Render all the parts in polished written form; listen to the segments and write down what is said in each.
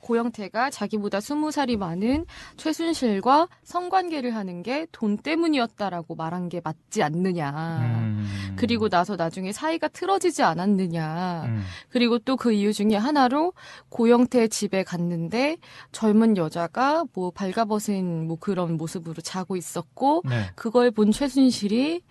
고영태가 자기보다 20살이 많은 최순실과 성관계를 하는 게 돈 때문이었다라고 말한 게 맞지 않느냐. 그리고 나서 나중에 사이가 틀어지지 않았느냐. 그리고 또 그 이유 중에 하나로 고영태 집에 갔는데 젊은 여자가 뭐 발가벗은 뭐 그런 모습으로 자고 있었고 네. 그걸 본 최순실이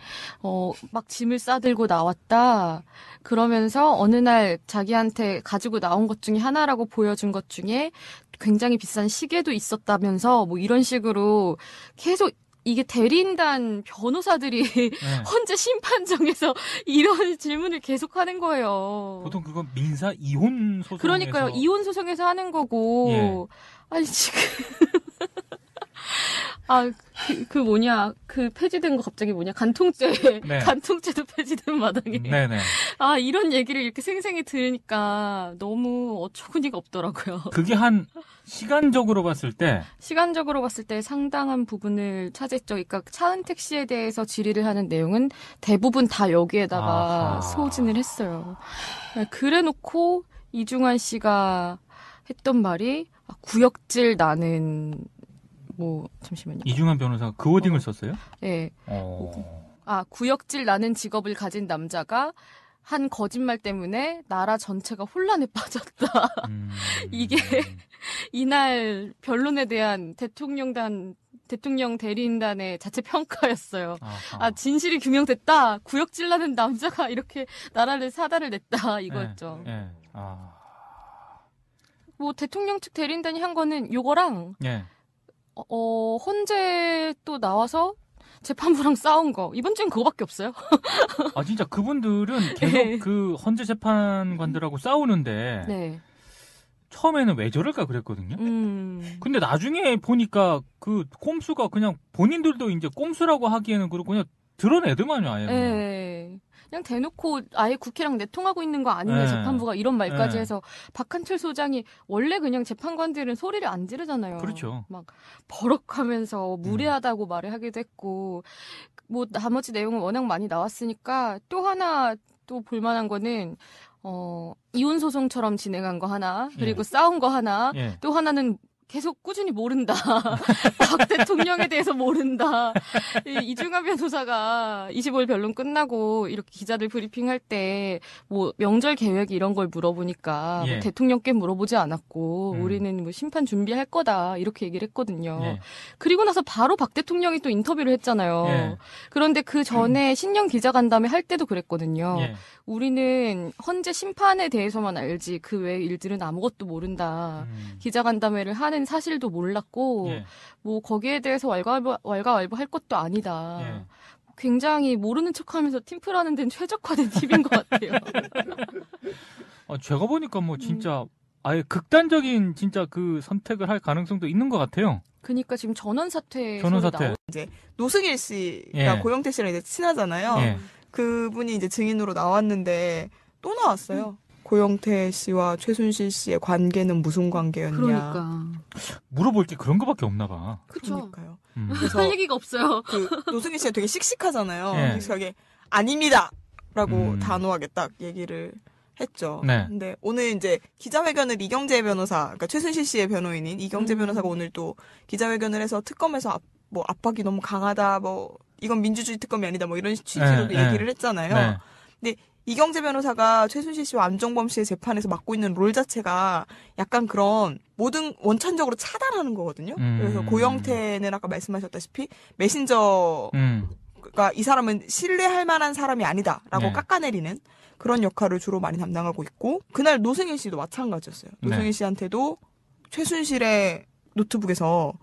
막 짐을 싸들고 나왔다. 그러면서 어느 날 자기한테 가지고 나온 것 중에 하나라고 보여준 것 중에 굉장히 비싼 시계도 있었다면서 뭐 이런 식으로 계속 이게 대리인단 변호사들이 헌재 심판정에서 이런 질문을 계속하는 거예요. 보통 그건 민사 이혼 소송에서. 그러니까요. 이혼 소송에서 하는 거고. 예. 아니 지금 그 폐지된 거 갑자기 뭐냐 간통죄. 네. 간통죄도 폐지된 마당에. 네네. 이런 얘기를 이렇게 생생히 들으니까 너무 어처구니가 없더라고요. 그게 한 시간적으로 봤을 때 상당한 부분을 차지했죠. 그러니까 차은택 씨에 대해서 질의를 하는 내용은 대부분 다 여기에다가 아하. 소진을 했어요. 그래놓고 이중환 씨가 했던 말이 구역질 나는 잠시만요. 이중환 변호사가 그 워딩을 썼어요? 네. 구역질 나는 직업을 가진 남자가 한 거짓말 때문에 나라 전체가 혼란에 빠졌다. 이게 이날 변론에 대한 대통령 대리인단의 자체 평가였어요. 진실이 규명됐다. 구역질 나는 남자가 이렇게 나라를 사달을 냈다. 이거였죠. 네. 대통령 측 대리인단이 한 거는 요거랑 헌재 또 나와서 재판부랑 싸운 거. 이번 주엔 그거밖에 없어요. 진짜 그분들은 계속 그 헌재 재판관들하고 싸우는데 네. 처음에는 왜 저럴까 그랬거든요. 근데 나중에 보니까 그 꼼수가 그냥 본인들도 이제 꼼수라고 하기에는 그렇고 그냥 드러내더만요, 아예. 네. 그냥 대놓고 아예 국회랑 내통하고 있는 거 아니냐, 재판부가 이런 말까지 해서 박한철 소장이 원래 그냥 재판관들은 소리를 안 지르잖아요. 그렇죠. 막 버럭하면서 무례하다고 말을 하기도 했고 나머지 내용은 워낙 많이 나왔으니까 또 하나 또 볼만한 거는 이혼 소송처럼 진행한 거 하나 그리고 싸운 거 하나 또 하나는 계속 꾸준히 모른다. 박 대통령에 대해서 모른다. 이중환 변호사가 25일 변론 끝나고 이렇게 기자들 브리핑할 때 명절 계획 이런 걸 물어보니까 대통령께 물어보지 않았고 우리는 심판 준비할 거다 이렇게 얘기를 했거든요. 그리고 나서 바로 박 대통령이 또 인터뷰를 했잖아요. 그런데 그 전에 신년 기자간담회 할 때도 그랬거든요. 우리는 헌재 심판에 대해서만 알지 그 외의 일들은 아무것도 모른다. 기자간담회를 하는 사실도 몰랐고 거기에 대해서 왈가왈부 할 것도 아니다. 굉장히 모르는 척하면서 팀플하는 데는 최적화된 팁인 것 같아요. 제가 보니까 진짜 아예 극단적인 진짜 그 선택을 할 가능성도 있는 것 같아요. 그러니까 지금 전원 사퇴. 이제 노승일 씨가 고영태 씨랑 이제 친하잖아요. 그분이 이제 증인으로 나왔는데 또 나왔어요. 고영태 씨와 최순실 씨의 관계는 무슨 관계였냐. 그러니까. 물어볼 게 그런 거밖에 없나 봐. 그러니까요. 그래서 할 얘기가 없어요. 노승일 씨가 되게 씩씩하잖아요. 그래서 이게 아닙니다. 라고 단호하게 딱 얘기를 했죠. 근데 오늘 이제 기자회견을 이경재 변호사, 그러니까 최순실 씨의 변호인인 이경재 변호사가 오늘 또 기자회견을 해서 특검에서 압박이 너무 강하다, 이건 민주주의 특검이 아니다, 이런 취지로도 얘기를 했잖아요. 근데 이경재 변호사가 최순실 씨와 안종범 씨의 재판에서 맡고 있는 롤 자체가 약간 그런 모든 원천적으로 차단하는 거거든요. 그래서 고영태는 아까 말씀하셨다시피 메신저가 이 사람은 신뢰할 만한 사람이 아니다라고 깎아내리는 그런 역할을 주로 많이 담당하고 있고, 그날 노승일 씨도 마찬가지였어요. 노승일 씨한테도 최순실의 노트북에서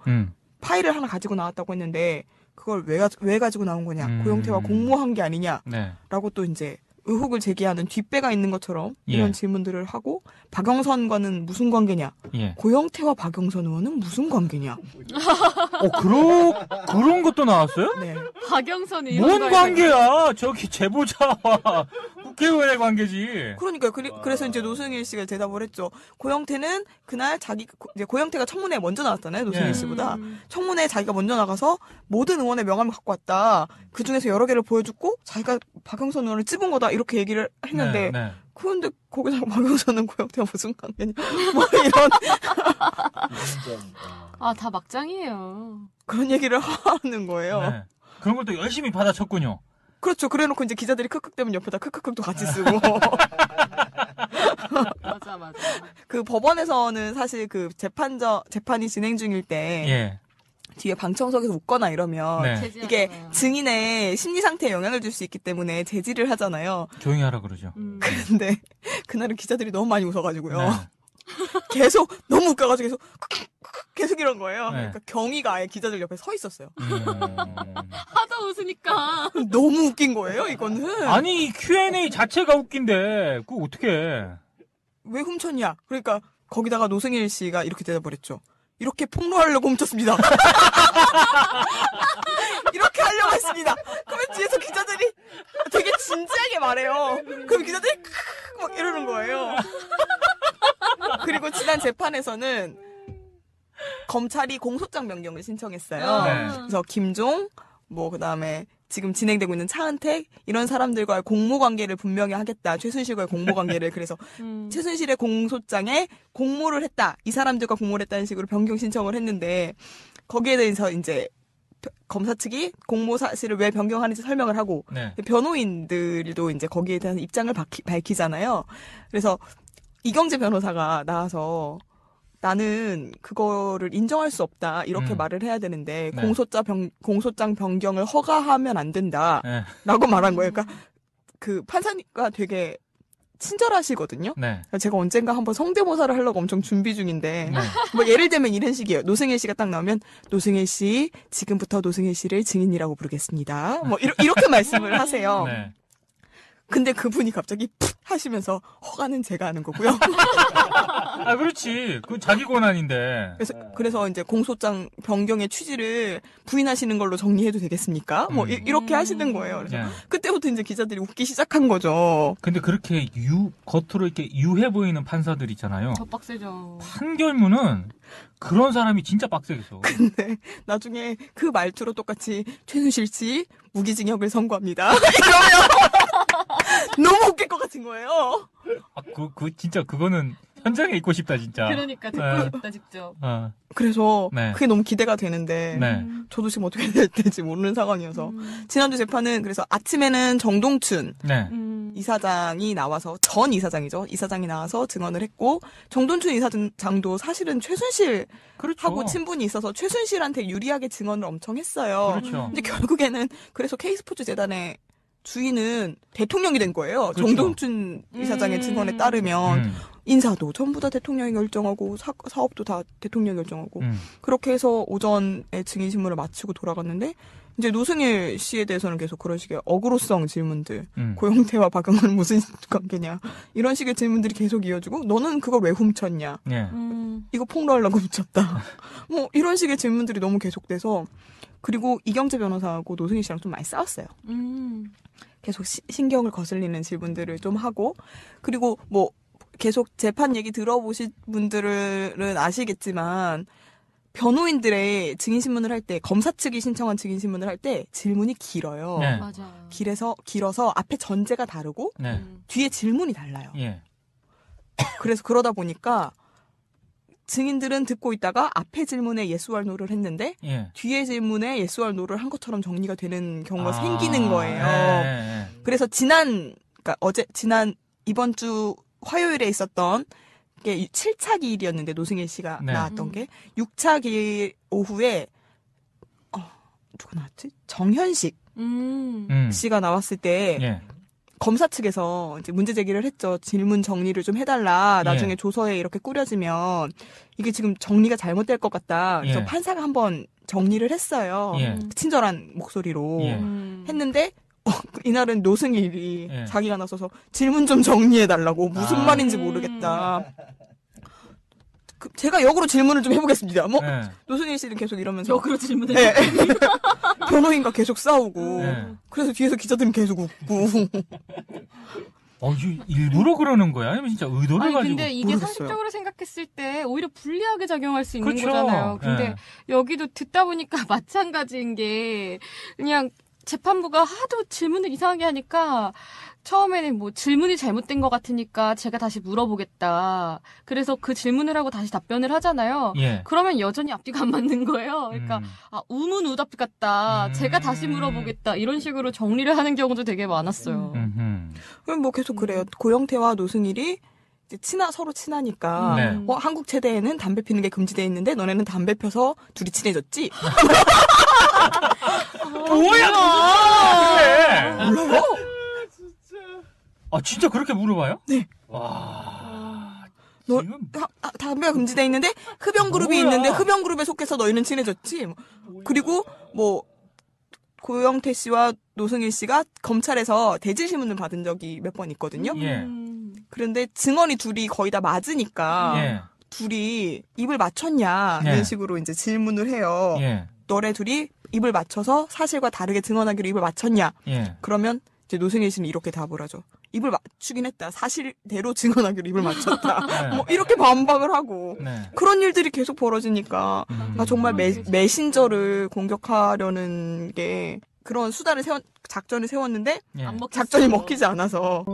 파일을 하나 가지고 나왔다고 했는데 그걸 왜 가지고 나온 거냐, 고영태와 공모한 게 아니냐라고 또 이제 의혹을 제기하는 뒷배가 있는 것처럼 이런 질문들을 하고, 박영선과는 무슨 관계냐, 고영태와 박영선 의원은 무슨 관계냐. 그런 것도 나왔어요? 네. 박영선이 뭔 관계야? 저기 제보자와 국회의원의 관계지. 그러니까요. 그래서 이제 노승일 씨가 대답을 했죠. 고영태는 그날 이제 고영태가 청문회에 먼저 나왔잖아요. 노승일 씨보다. 청문회에 자기가 먼저 나가서 모든 의원의 명함을 갖고 왔다. 그 중에서 여러 개를 보여줬고 자기가 박영선 의원을 찝은 거다. 이렇게 얘기를 했는데 그런데 거기서 박영선은 고영태가 무슨 관계냐. 뭐 이런. 다 막장이에요. 그런 얘기를 하는 거예요. 네. 그런 걸 또 열심히 받아쳤군요. 그렇죠. 그래놓고 이제 기자들이 크크 되면 옆에다 크크크도 같이 쓰고. 맞아. 그 법원에서는 사실 그 재판이 진행 중일 때. 뒤에 방청석에서 웃거나 이러면 이게 증인의 심리 상태에 영향을 줄 수 있기 때문에 제지를 하잖아요. 조용히 하라 그러죠. 근데 그날은 기자들이 너무 많이 웃어가지고요. 계속 너무 웃겨가지고 계속 이런 거예요. 그러니까 경위가 아예 기자들 옆에 서 있었어요. 하도 웃으니까 너무 웃긴 거예요. 이거는. 아니 Q&A 자체가 웃긴데 그거 어떻게? 왜 훔쳤냐? 그러니까 거기다가 노승일 씨가 이렇게 대답을 했죠. 이렇게 폭로하려고 훔쳤습니다. 이렇게 하려고 했습니다. 그러면 뒤에서 기자들이 되게 진지하게 말해요. 그럼 기자들이 막 이러는 거예요. 그리고 지난 재판에서는 검찰이 공소장 변경을 신청했어요. 그래서 김종, 그다음에 지금 진행되고 있는 차은택 이런 사람들과의 공모관계를 분명히 하겠다. 최순실과의 공모관계를. 그래서 최순실의 공소장에 공모를 했다. 이 사람들과 공모를 했다는 식으로 변경 신청을 했는데 거기에 대해서 이제 검사 측이 공모 사실을 왜 변경하는지 설명을 하고 변호인들도 이제 거기에 대한 입장을 밝히잖아요. 그래서 이경재 변호사가 나와서 나는 그거를 인정할 수 없다 이렇게 말을 해야 되는데 공소장 변경을 허가하면 안 된다라고 말한 거예요. 그러니까 그 판사가 되게 친절하시거든요. 제가 언젠가 한번 성대모사를 하려고 엄청 준비 중인데 예를 들면 이런 식이에요. 노승일 씨가 딱 나오면 노승일 씨 지금부터 노승일 씨를 증인이라고 부르겠습니다. 이렇게 말씀을 하세요. 근데 그분이 갑자기 푹 하시면서 허가는 제가 하는 거고요. 그렇지. 그건 자기 권한인데. 그래서 이제 공소장 변경의 취지를 부인하시는 걸로 정리해도 되겠습니까? 이렇게 하시는 거예요. 그래서 그때부터 이제 기자들이 웃기 시작한 거죠. 근데 그렇게 겉으로 이렇게 유해 보이는 판사들 있잖아요. 더 빡세죠. 판결문은 그런 사람이 진짜 빡세겠어. 근데 나중에 그 말투로 똑같이 최순실 씨 무기징역을 선고합니다. 이러면 너무 웃길 것 같은 거예요. 진짜 그거는 현장에 있고 싶다 진짜. 그러니까 듣고 싶다 직접. 그래서 그게 너무 기대가 되는데 저도 지금 어떻게 될지 모르는 상황이어서 지난주 재판은 그래서 아침에는 정동춘 이사장이 나와서 전 이사장이죠. 이사장이 나와서 증언을 했고 정동춘 이사장도 사실은 최순실하고 친분이 있어서 최순실한테 유리하게 증언을 엄청 했어요. 근데 결국에는 그래서 K스포츠 재단의 주인은 대통령이 된 거예요. 정동춘 이사장의 증언에 따르면 인사도 전부 다 대통령이 결정하고 사업도 다 대통령이 결정하고 그렇게 해서 오전에 증인신문을 마치고 돌아갔는데 이제 노승일 씨에 대해서는 계속 그런 식의 어그로성 질문들 고영태와 박영선은 무슨 관계냐 이런 식의 질문들이 계속 이어지고 너는 그걸 왜 훔쳤냐 이거 폭로하려고 훔쳤다 이런 식의 질문들이 너무 계속돼서 그리고 이경재 변호사하고 노승일 씨랑 좀 많이 싸웠어요. 계속 신경을 거슬리는 질문들을 좀 하고 그리고 계속 재판 얘기 들어보신 분들은 아시겠지만 변호인들의 증인신문을 할 때 검사 측이 신청한 증인신문을 할 때 질문이 길어요. 맞아. 길어서 앞에 전제가 다르고 뒤에 질문이 달라요. 그래서 그러다 보니까 증인들은 듣고 있다가 앞에 질문에 yes or no를 했는데 뒤에 질문에 yes or no를 한 것처럼 정리가 되는 경우가 생기는 거예요. 그래서 지난 이번 주 화요일에 있었던 게 7차 기일이었는데 노승일 씨가 나왔던 게 6차 기일 오후에 누가 나왔지? 정현식 씨가 나왔을 때 검사 측에서 이제 문제 제기를 했죠. 질문 정리를 좀 해달라. 나중에 조서에 이렇게 꾸려지면 이게 지금 정리가 잘못될 것 같다. 그래서 판사가 한번 정리를 했어요. 친절한 목소리로 했는데 이날은 노승일이 자기가 나서서 질문 좀 정리해달라고 무슨 말인지 모르겠다. 제가 역으로 질문을 좀 해보겠습니다. 노승일 씨는 계속 이러면서 역으로 질문해. 변호인과 계속 싸우고 그래서 뒤에서 기자들은 계속 웃고 일부러 그러는 거야? 아니면 진짜 의도를 아니, 가지고? 근데 이게 모르겠어요. 상식적으로 생각했을 때 오히려 불리하게 작용할 수 있는 그쵸. 거잖아요. 근데 여기도 듣다 보니까 마찬가지인 게 그냥 재판부가 하도 질문을 이상하게 하니까 처음에는 뭐 질문이 잘못된 것 같으니까 제가 다시 물어보겠다. 그래서 그 질문을 하고 다시 답변을 하잖아요. 예. 그러면 여전히 앞뒤가 안 맞는 거예요. 그러니까 우문우답 같다. 제가 다시 물어보겠다. 이런 식으로 정리를 하는 경우도 되게 많았어요. 그럼 뭐 계속 그래요. 고영태와 노승일이 이제 서로 친하니까 네. 한국 체대에는 담배 피는 게 금지돼 있는데 너네는 담배 펴서 둘이 친해졌지? 뭐야? 그래? 몰라요? 진짜 그렇게 물어봐요? 네. 와. 너 지금 담배가 금지돼 있는데 흡연 그룹이 뭐야? 있는데 흡연 그룹에 속해서 너희는 친해졌지? 그리고 뭐 고영태 씨와 노승일 씨가 검찰에서 대질 신문을 받은 적이 몇 번 있거든요. 예. 그런데 증언이 둘이 거의 다 맞으니까 예. 둘이 입을 맞췄냐 예. 이런 식으로 이제 질문을 해요. 예. 너네 둘이 입을 맞춰서 사실과 다르게 증언하기로 입을 맞췄냐? 예. 그러면 이제 노승일 씨는 이렇게 답을 하죠. 입을 맞추긴 했다. 사실대로 증언하기로 입을 맞췄다. 네. 뭐 이렇게 반박을 하고 네. 그런 일들이 계속 벌어지니까 정말 메신저를 공격하려는 게 그런 작전을 세웠는데 예. 안 먹혔어요. 작전이 먹히지 않아서